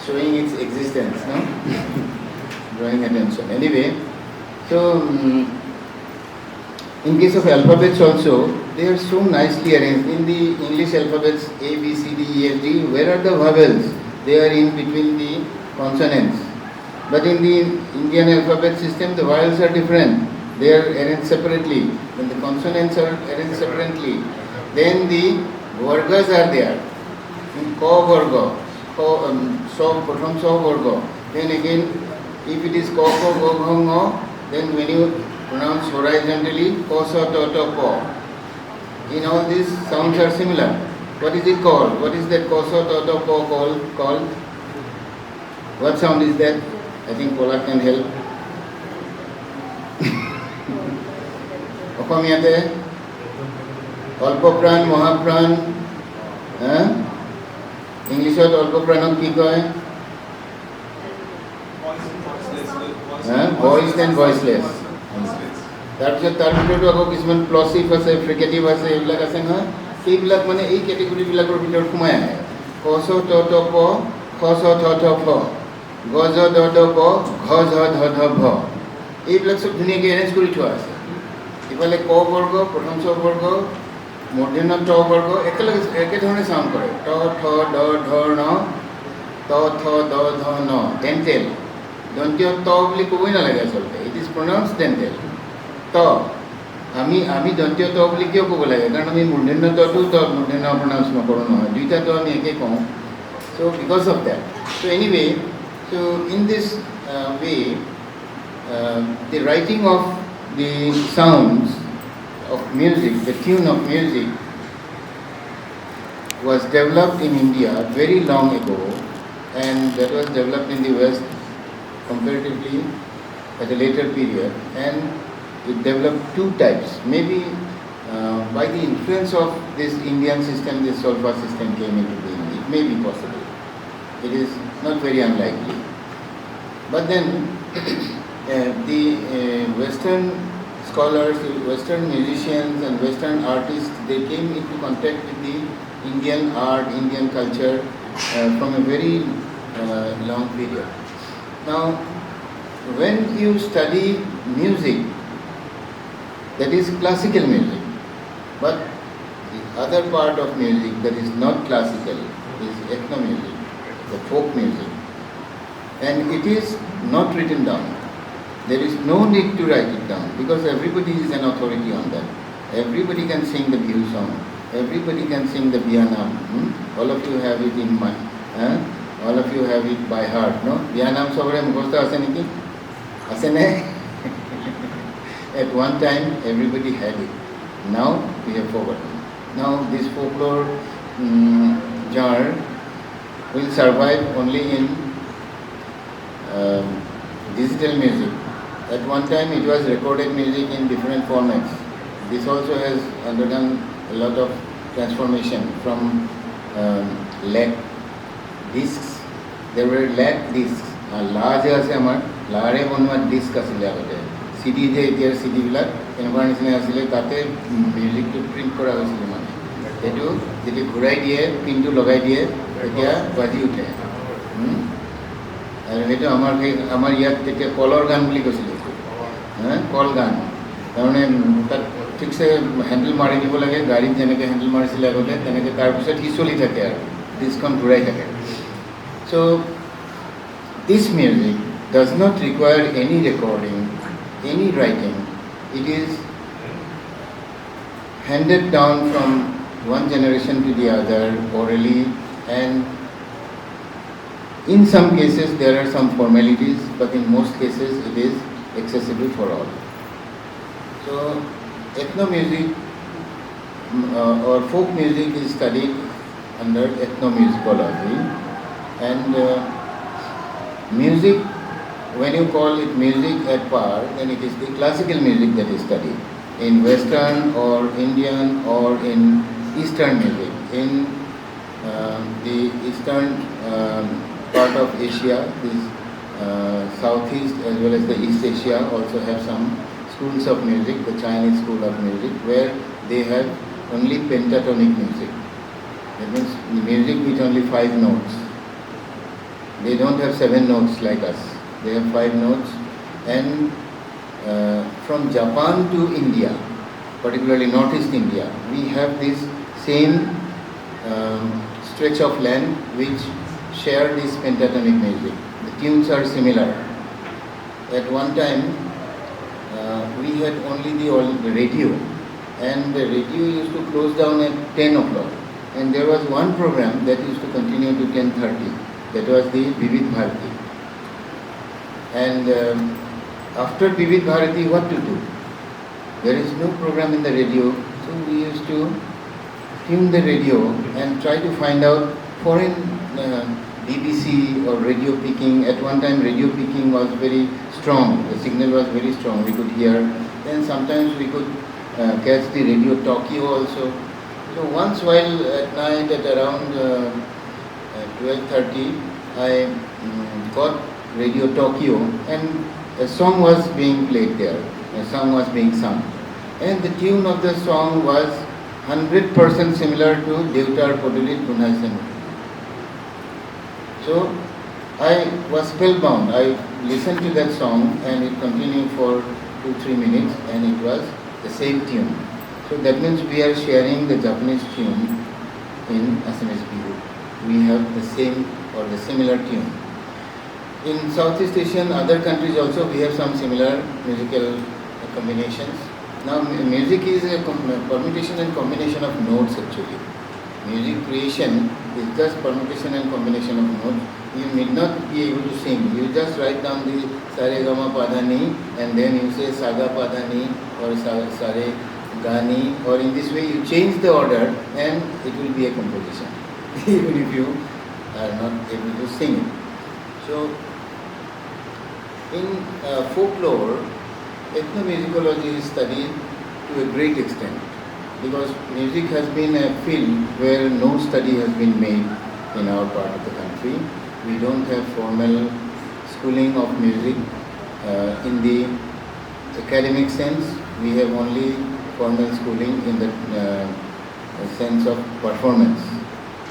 showing its existence, no? Drawing attention. Anyway, so in case of alphabets also, they are so nicely arranged. In the English alphabets A, B, C, D, E, F, G, where are the vowels? They are in between the consonants. But in the Indian alphabet system, the vowels are different. They are arranged separately. When the consonants are arranged separately, then the vargas are there. In Ko varga, Pratham So varga. Then again, if it is Ko Ko Go Gho Ngo, then when you pronounce horizontally, Ko So To To Ko. In all these sounds are similar. What is it called? What is that Ko So To To Ko called? What sound is that? I think Pola can help. অসমীয়াতে অল্পপ্ৰাণ মহাপ্ৰাণ ইংলিছত অল্পপ্ৰাণক কি কয় voice and ভইচলেছ তাৰপিছত তাৰ ভিতৰতো আকৌ কিছুমান প্লচিভ আছে ফ্ৰিকেটিভ আছে এইবিলাক আছে নহয় সেইবিলাক মানে এই কেটেগৰীবিলাকৰ ভিতৰত সোমাই আহে ক চ ট ট প খ চ ঠ ঠ ফ গ জ দ দ প ঘ ঝ ধ ধ ভ এইবিলাক চব ধুনীয়াকৈ এৰেঞ্জ কৰি থোৱা আছে ইফালে ক বৰ্গ প্ৰথম ছ বৰ্গ মূৰ্ধন্য ট বৰ্গ একেধৰণে চাউণ্ড কৰে ট ঠ ড ধ ন ত থ দ ধ ন ডেণ্টেল দন্তীয় ত বুলি ক'বই নালাগে আচলতে ইট ইজ প্ৰনাউন্স ডেণ্টেল ত আমি দন্তীয় ত বুলি কিয় ক'ব লাগে কাৰণ আমি মূৰ্ধন্য তটো ত মূৰ্ধন্য প্ৰনাউন্স নকৰোঁ নহয় দুইটা ত আমি একে কওঁ চ' বিকজ অফ দেট চ' এনিৱে চ' in this way the writing of the sounds of music, the tune of music was developed in India very long ago, and that was developed in the West comparatively at a later period, and it developed two types. Maybe by the influence of this Indian system, this solfa system came into being. It may be possible. It is not very unlikely. But then the Western scholars, Western musicians and Western artists, they came into contact with the Indian art, Indian culture from a very long period. Now, when you study music, that is classical music, but the other part of music that is not classical is ethno music, the folk music, and it is not written down. There is no need to write it down because everybody is an authority on that. Everybody can sing the Bihu song. Everybody can sing the Biyanam. All of you have it in mind. All of you have it by heart. No? Biyanam sobore mukhosta ase niki? Ase ne? At one time everybody had it. Now we have forgotten. Now this folklore genre will survive only in digital music. At one time it was recorded music in different formats. This also has undergone a lot of transformation from LAC discs. There were LAC discs. Large as amar, large bonwa disc asile agote. CD je etiar CD bilak enokar nisina asile tate music to print kora hoisile mane. Etu jeti ghurai diye pin tu logai diye etia baji uthe. আৰু সেইটো আমাৰ ইয়াত তেতিয়া কলৰ গান বুলি কৈছিলে call গান তাৰমানে তাত ঠিকছে হেণ্ডেল মাৰি দিব লাগে গাড়ীত যেনেকৈ হেণ্ডেল মাৰিছিলে আগতে তেনেকৈ তাৰপিছত সি চলি থাকে আৰু ডিস্কখন ঘূৰাই থাকে চ' দিছ music does not require any recording any writing it is handed down from one generation to the other orally, and in some cases there are some formalities, but in most cases it is accessible for all. So ethno music or folk music is studied under ethnomusicology, and music, when you call it music at par, then it is the classical music that is studied in Western or Indian or in Eastern music. In the Eastern part of Asia, this Southeast as well as the East Asia also have some schools of music, the Chinese school of music, where they have only pentatonic music. That means music with only 5 notes. They don't have 7 notes like us. They have 5 notes. And from Japan to India, particularly Northeast India, we have this same stretch of land which share this pentatonic music. The tunes are similar. At one time, we had only the radio, and the radio used to close down at 10 o'clock. And there was one program that used to continue to 10:30. That was the Vivid Bharati. And after Vivid Bharati, what to do? There is no program in the radio, so we used to tune the radio and try to find out foreign BBC or radio picking. At one time, radio picking was very strong. The signal was very strong. We could hear. Then sometimes we could catch the radio Tokyo also. So once while at night at around 12:30, I got radio Tokyo, and a song was being played there. A song was being sung, and the tune of the song was 100% similar to Deutar Podulit Gunhaisen. So I was spellbound. I listened to that song, and it continued for 2-3 minutes, and it was the same tune. So that means we are sharing the Japanese tune in Assamese Bihu. We have the same or the similar tune. In Southeast Asian, other countries also, we have some similar musical combinations. Now, music is a permutation and combination of notes actually. Music creation is just permutation and combination of notes. You need not be able to sing. You just write down the Sare Gama Padani, and then you say Saga Padani or Sare Gani, or in this way you change the order and it will be a composition, even if you are not able to sing it. So, in folklore, ethnomusicology is studied to a great extent, because music has been a field where no study has been made in our part of the country. We don't have formal schooling of music in the academic sense. We have only formal schooling in the sense of performance.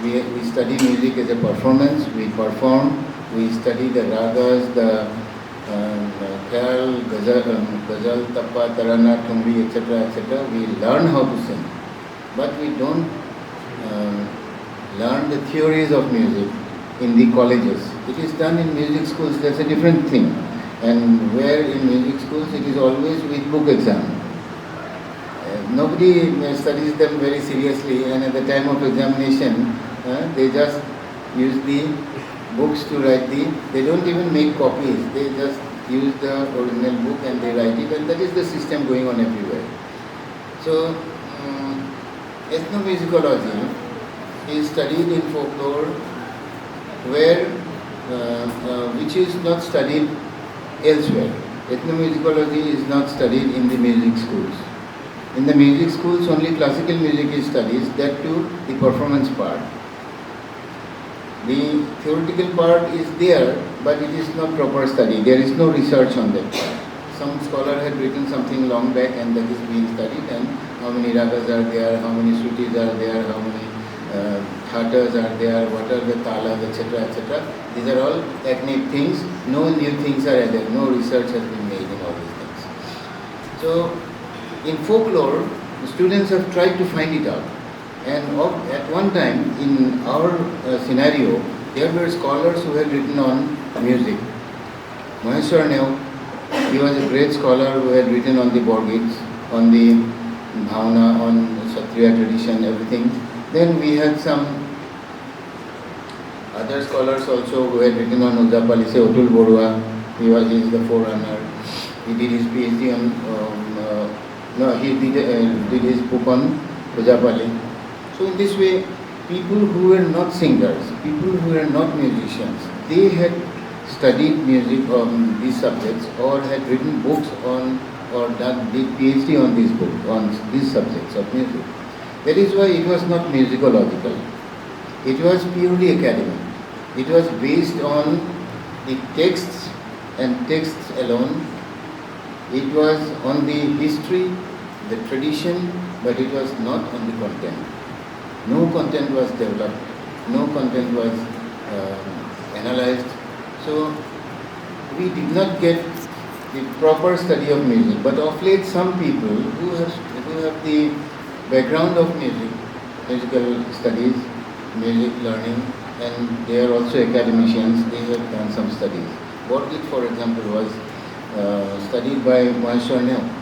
We study music as a performance. We perform. We study the ragas, the khayal, ghazal, tappa, tarana, tumbi, etc., etc. We learn how to sing, but we don't learn the theories of music in the colleges. It is done in music schools. That's a different thing. And where in music schools it is always with book exam. Nobody studies them very seriously, and at the time of examination, they just use the books to write they don't even make copies. They just use the original book and they write it, and that is the system going on everywhere. So, ethnomusicology is studied in folklore where, which is not studied elsewhere. Ethnomusicology is not studied in the music schools. In the music schools, only classical music is studied, that too the performance part. The theoretical part is there, but it is not proper study. There is no research on that part. Some scholar had written something long back, and that is being studied, and how many ragas are there, how many shrutis are there, how many khatas are there, what are the talas, etc., etc. These are all technique things. No new things are added. No research has been made in all these things. So, in folklore, the students have tried to find it out. And at one time, in our scenario, there were scholars who had written on music. Maheshwar Neu, he was a great scholar who had written on the Borgits, on the Bhavana, on Kshatriya tradition, everything. Then we had some other scholars also who had written on Ujapali, say Otul Borua, he is the forerunner. He did his PhD on, he did his book on Ujapali. So in this way, people who were not singers, people who were not musicians, they had studied music on these subjects, or had written books on, or did PhD on these books, on these subjects of music. That is why it was not musicological. It was purely academic. It was based on the texts and texts alone. It was on the history, the tradition, but it was not on the content. No content was developed, no content was analyzed, So we did not get the proper study of music. But of late, some people who have the background of music, musical studies, music learning, and they are also academicians, they have done some studies. Borgit, for example, was studied by Moissanel.